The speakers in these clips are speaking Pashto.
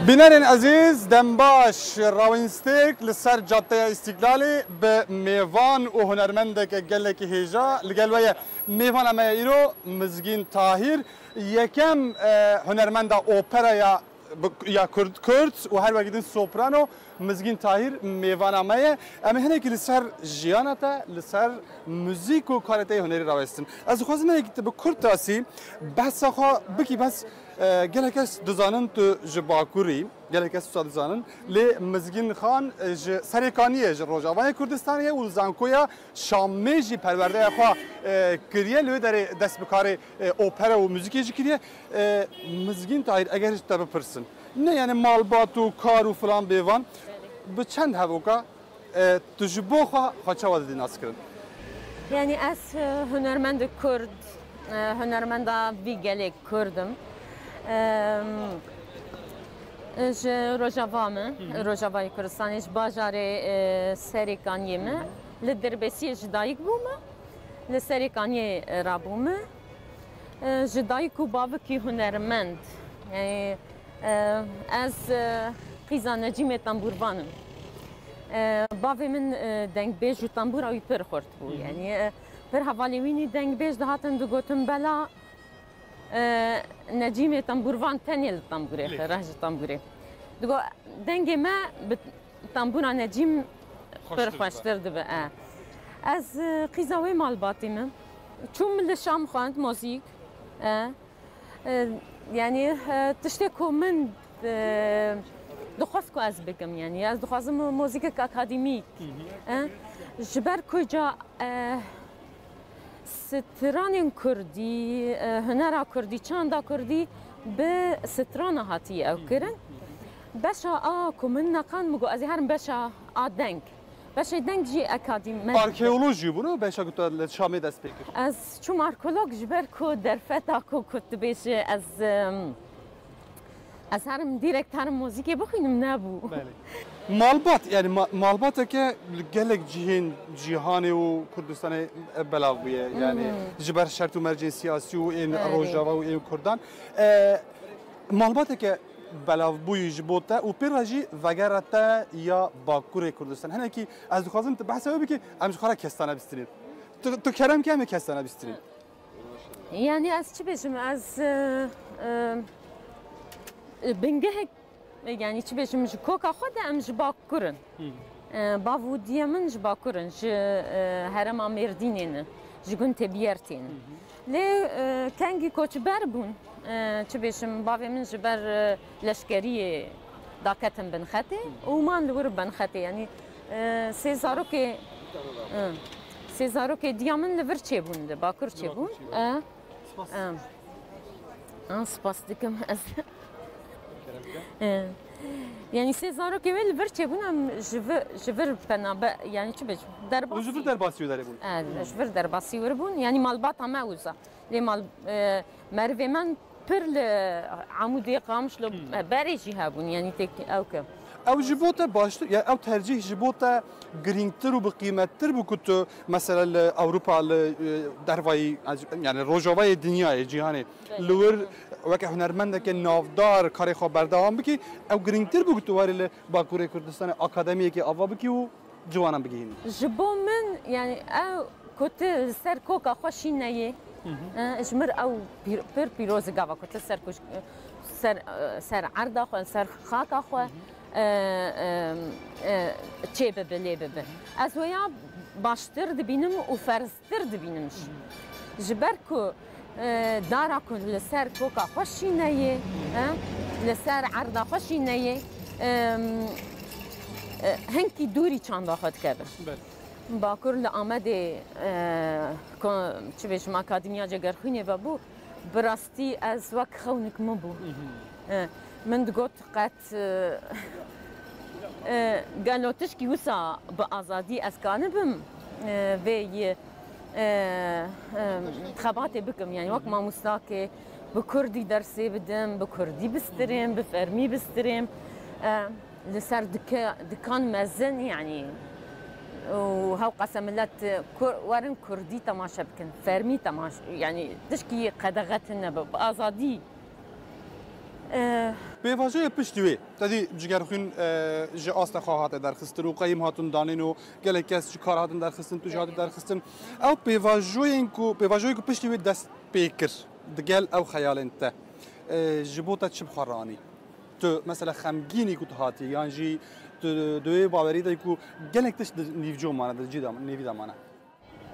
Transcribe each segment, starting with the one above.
بینرین عزیز دنباش راوینستیک لسر جاده استقلالی به میوان و هنرمند که گله که هیجا لگلوی میوان اما ایرو مزگین طاهر یکم هنرمند اوپرا یا کرد و هر وقت سوپرانو مزگین طاهر میوان اما اما هنگی لسر جیانتا لسر موزیک و کارته هنری راوستن از خوازم هنگی به کرد تاسی بس آخا بکی بس گله کس دزانن تو جباکوری گله کس دزانن لی مزگین خان سرکانیه روجاوای کردستانیه و زانکویا شامیجی پرورده خوا کریه لوی در دست بکار اوپرا و موزیکی جی کریه مزگین طاهر اگر تبه پرسن نه یعنی مالبات و کار و فلان بیوان به چند هفوکا تجربه خوا چه وادی ناس کردن یعنی از هنرمند کرد هنرمند وی گله کردم اج روجاوامه روجاوای کردستانیش باجاره سریکانیمه لدربسی جدایک بومه لسریکانی رابومه جدایک و باوکی هنرمند یعنی از قیزا نجیم تنبوروانم باوی من دنگ بیج و تنبور اوی پر خورد بود یعنی پر حوالی وینی دنگ بیج دهاتن دو گوتم بلا نجيمة تنبوروان تانية للتنبوري راجل تنبوري دقو دنجي ما بتنبورا نجيم برخوشتر دبا از قيزاوي مال باطمة شو من الشام خواند موسيقى يعني تشتكوا من دخوازكو از بكم يعني از دخوازم موسيقى أكاديميك جبر كوجا ستران کردی هنر کردی چند کردی به ستران هاتی او کرن باشا کمن نکن مگو از هرم باشا دنگ باشا دنگ جی اکادمی آرکئولوژی بونو باشا گفت شامی دست بکر از چون آرکولوگ جبر کو در فتا کو کتبش از هرم دیرکت هرم موسیقی بخوینم نبو مالبات يعني مالبات که گلک جهانی و کردستان بلاویه يعني جبر شرط و مرجع سیاسی و این روجاوا و این کردان مالبات که بلاو بوی جبوته و پیراجی وگرته یا باکور کردستان هنر کی از دخوازم بحث او بکی امش خارا کستانه بسترین تو کرم که همه کستانه بسترین يعني از چی بشم از بنگه يعني چی بشم مش کوکا خود ام جباکورن باودیه من جباکورن ج هرم آمردینه جگون تبیرتین لی کنگی کوچبر بون چی بشم باوی من جبر لشکری داکتم بنخته و من لور بنخته يعني سیزارو که دیامن لور چه بونده باکور چه بون سپاس دکم از يعني سيزارو كمان الفرشة بونم جفر بنابا يعني شو بيج درباسي جفر درباسي وداربون جفر درباسي وربون يعني مالباطة ما وزا لي مال مرفي من بير عمودي قامش لو باريجي هابون يعني تك أو كم او جبوته باش يعني او ترجيح جبوته جرينتر وبقيمتر بكتو مثلا اوروبا درواي يعني روجاوای دنیای جهانی لور وقت هنرمند که نافدار کاری خواب بردهام بکی او گرینگتر بگو واری باکوره کردستان اکادمی که آوا بکی و جوانم بگیین جبو من يعني او كنت سر كوكا خوشي نيه اجمر او بير بيروز قاوا كنت سر عرضه خو سر خاكا خو چه ببلی ببه از ویا باشتر دبینم و فرستر دبینمش جبر کو دارا کو لسر کوکا خوشی نیه لسر عرضه خوشی نیه هنکی دوری چند خود کرد باکر لآمده چه بیشم اکادمیا جگر خونه و بو براستی از وقت خونک مبو من دقوت قط قالوا تشكي وسا بأزادي أسكانبم في خباتي بكم يعني وقت ما مستاكي بكردي درسي بدم بكردي بستريم بفرمي بستريم لسر دكان مزن يعني وهو قسم الله ورن كردي تماشى بكن فرمي تماشى يعني تشكي قدغتنا بأزادي بێواژەیە پشتی وێ تدی جگەر خوین ji asta xwe hate derxistin û qeyîm hatun danîn û gelek kes ji kar hatin derxistin tu jî hatî derxistin ew pêvajoyê ku piştî wê dest pê kir digel ew xeyalên te ji bo te çi bixweranî tu mesela xemgînî ku tu hatî yan jî tu wê bawerî de ku gelek tişt di nîvco mane di cî nêvî de mane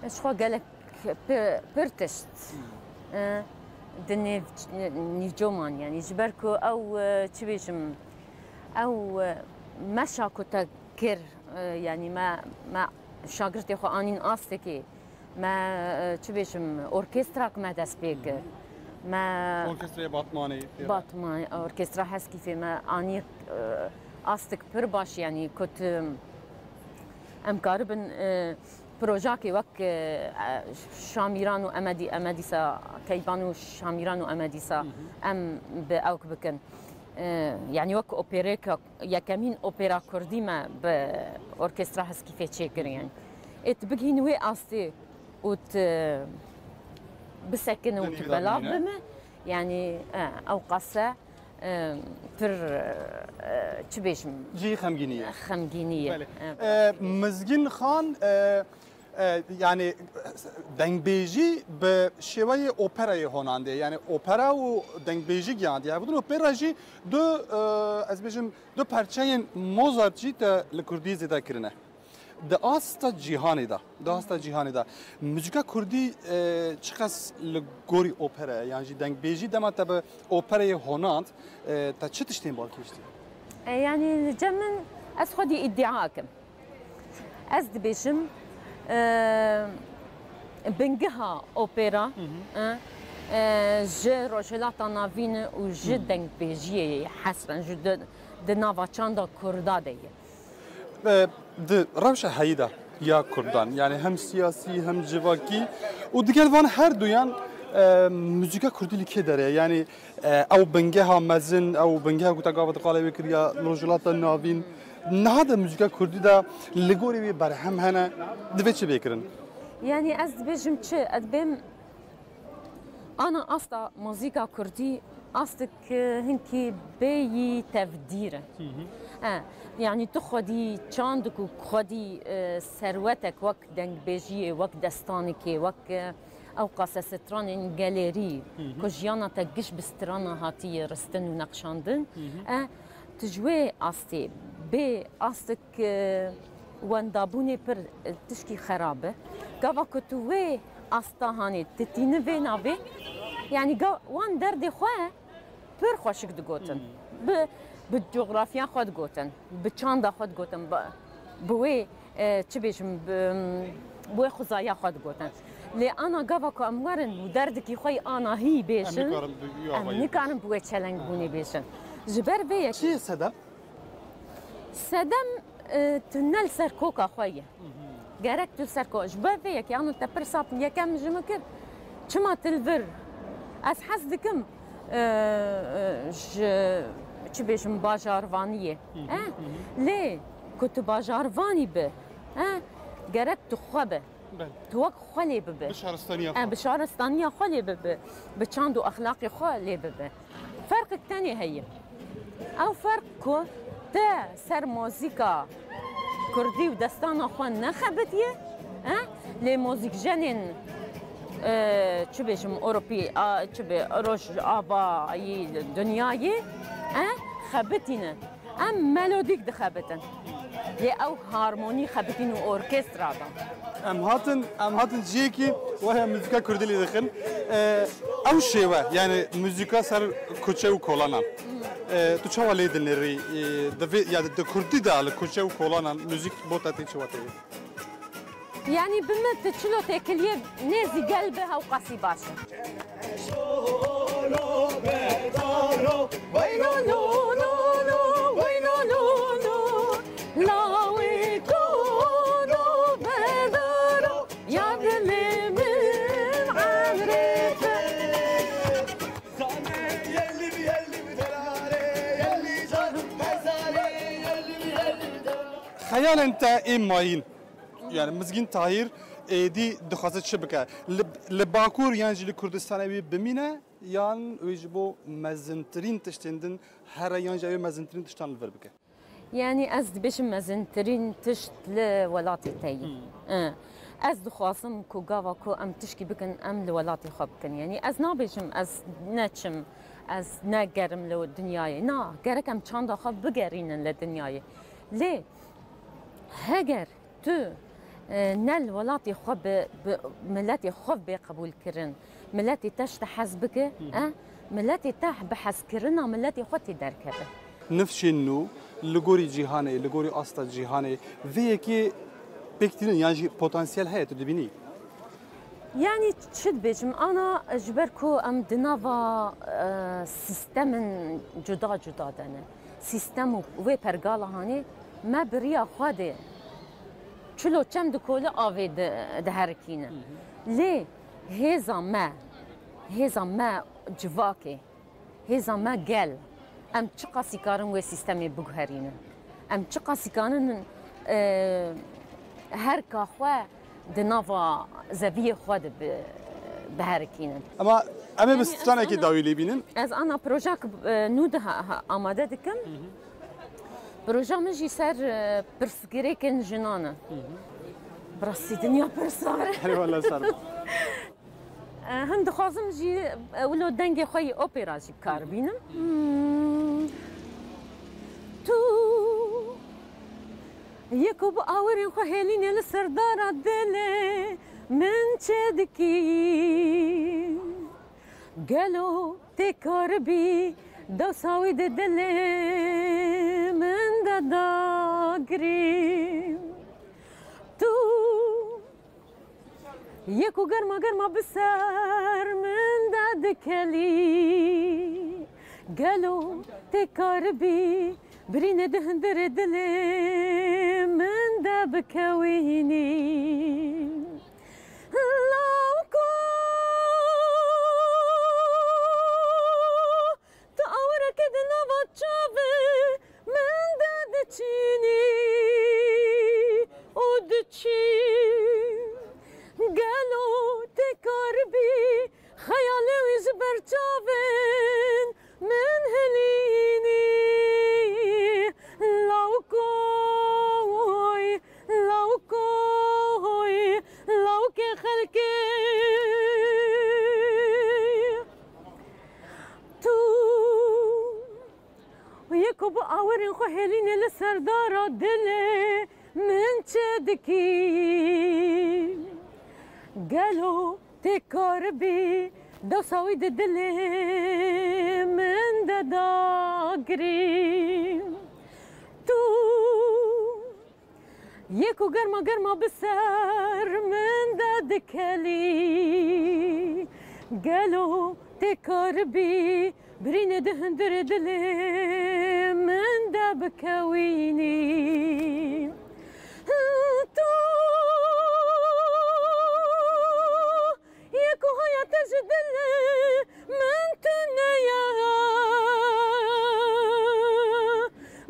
ji xwe gelek pir tişt di nîvcoman yanî ji ber ku ew çi bêjim ew meşa ku te kir yanî me şagirtê xwe anîn astekê me çi bêjim orkestrak me dest pê kir me orkestraya batmanê orkestra heskî fê me anî astik pir baş yanî ku em karibin پروژاکی وک شامیران و امدیسا کیبان و شامیران و امدیسا ام به اوک بکن یعنی وک اوپریک یکمین اپرا کردی ما به ارکسترا هسکی فیچه کرین ات بگین وی آستی ات بسکن و تبلاب بمه یعنی او قصه پر چی بیشم جی خمگینیه مزگین خان yani dengbêjî bi şêweyê operayê honande yani opera û dengbêjî giyandiye budin opera jî du ez bêjim du perçeyên Mozart jî te li Kurdî zêde kirine di asta cîhanê de muzîka Kurdî çi qas li gorî opera yan jî dengbêjî dema te bi operayê honand te çi tiştên bal kiştî yani li cem min ez xwedî îddia kim ez dibêjim bingeha opera ji rojhilata navîn û ji dengbêjiyê hesben ji di nava çanda Kurda de ye di rewşa heyî de ya Kurdan yani hem siyasî hem civakî û digel van her duyan muzîka Kurdî li kê dere yani ew bingeha mezin ew bingeha ku te gava diqalê wê kiriya rojhilata navîn niha de muzîka Kurdî de li gorî wê berhem hene divê çi bêkirin yani ez dibêjim çi ez bêm ana asta muzîka Kurdî astik hinkî bêyî tevdîr e yani tu xwedî çandik û xwedî serwetek wek dengbêjiyê wek destanekê wek ew qase stranên galerî ku jiyana te giş bi strana hatiye ristin û neqşandin tu ji wê astê bê astik wendabûnê pir tişkî xerab e gava ku tu wê asta hanê titînî vê navê yani wan derdê xwe pir xweşik digotin bi coğrafiya xwe digotin bi çanda xwe digotin bi wê çi bêjim bi wê xuzaya xwe digotin lê ana gava ku em werin û derdekî xwe ana hî bêjin em nikarin bi wê çelengbûnê bêjin ji ber vê çi ye sedem sedem tunel ser koka xwe ye gerek tu ser ko ji ber vê yekê an te pir sap yekem ji min kir çima tilvir ez hez dikim ji çi bêjim bajarvaniyê lê ku tu bajarvanî bi gerek tu xwe be tu wek xwe lê bibe bi şaristaniya xwe lê bibe bi çand û exlaqê xwe lê bibe ferqek tenê heye ew ferq ku te ser muzîka Kurdî û destana xwe nexebitiye lê muzîkjenên çi bêjim Ewropî çi bê rojavayî dunyayê xebitîne em melodîk dixebitin lê ew harmonî xebitîn û orkestra da em hatin ciyekî weya muzîka Kurdî lê dixin ew şêwe yani muzîka ser kuçe û kolanan tu çawa lê dinêrî di Kurdî de li kuçe û kolanan muzîk bo te tê çi we tê yani bime te çilo têkiliye nêzî gel bi hew qasî baş e خیالên te êm mayîn yani Mizgîn Tahîr êdî dixwaze çi bike li Bakur yan jî li Kurdistanê wê bimîne یان ویج بو مزنترین تشتندن هر یان جای مزنترین تشتان الور بکه يعني از بيش مزنترين تشت لولاتي تاي از دخواسم كو غاوا كو ام تشكي بكن ام لولاتي خبكن يعني از نابيشم از نتشم از نگرم لو دنیای نا گرک ام چند خب بگرینن لدنیای ليه هاجر تو نل ولاتي خب ملاتي خب قبول كرن ملاتي تشت حزبك ملاتي تاح بحس كرنا ملاتي خوتي دركبه نفس النو لغوري جهاني لغوري استا جهاني في كي بكتيرين يعني بوتنسيال هي تدبيني يعني تشد بيجم انا جبركو ام دنافا سيستم جدا جدا دنا سيستم و برغالا هاني ما بريا خاده چلو چم دکول آوی ده هرکینه لی هزا ما جواکه هزا ما گل ام چه قاسی کارن و سیستمی بگهرینه ام چه قاسی کارن هر کاخوا دنوا زویه خود به هرکینه اما بستانه که داویلی بینن از انا پروژه نوده آماده دکم پروژه مجی سر پرسگیری کن جنانه براستی دنیا پرساره والله سر هم دخوازم جی ولو دنگ خوی اپرا جی بکار بینم تو یکو با آورین خو هلینه لسردارا دله من چه دکی گلو تکار بی دو ساوی ده دله من داگریم تو یکو گرما بسر من دکلی گلو تکار بی برینه دهندر دله من دا بکوینی لاوکو تا آوره که دنوا چاوه من دا دچینی او دچی گلو تکار بی خیاله ویز برچاون من هلینی لاوکوی لاوک خلکی تو یکو با آورین خو هلینه لسردارا دله من چه دکی گلو تکار بی دو ساوی ده دله من داگریم تو یکو گرما بسر من دکلی گلو تکار بی برینه دهندر دله من دا بکوینی تو یکو حیات جدله من تنیا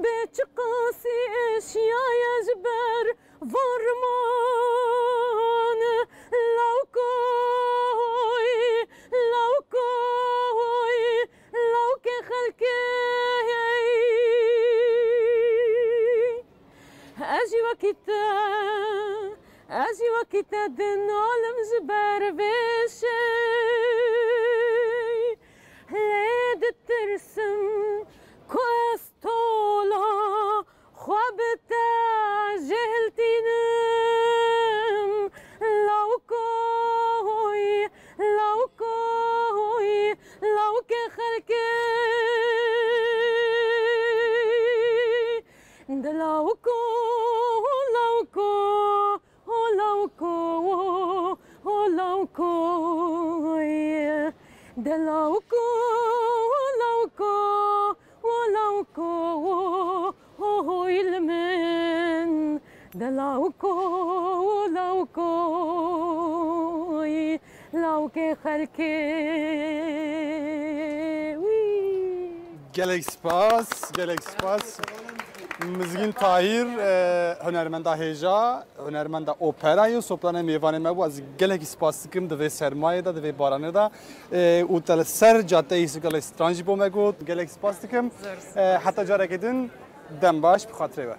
بیچ قاسی اشیای جبر ورمان لوک خلکی اجی وکیتا دن عالم جبر بشی هید ترسم کوستولا خوابتا جهلتینم لوک خلکی دلاوکو ilmen دلاوكو لوكي خلكي گلک سپاس مزگین تاهیر هنرمند هیجا هنرمند اپرای و سوپران میوان ما بود از گله سپاس کم دوی سرمایه دا دوی بارانه دا و تل سر جاده ایستگاه استرانجی بومه گود گله سپاس کم حتی جاره کدین دم باش بخاطره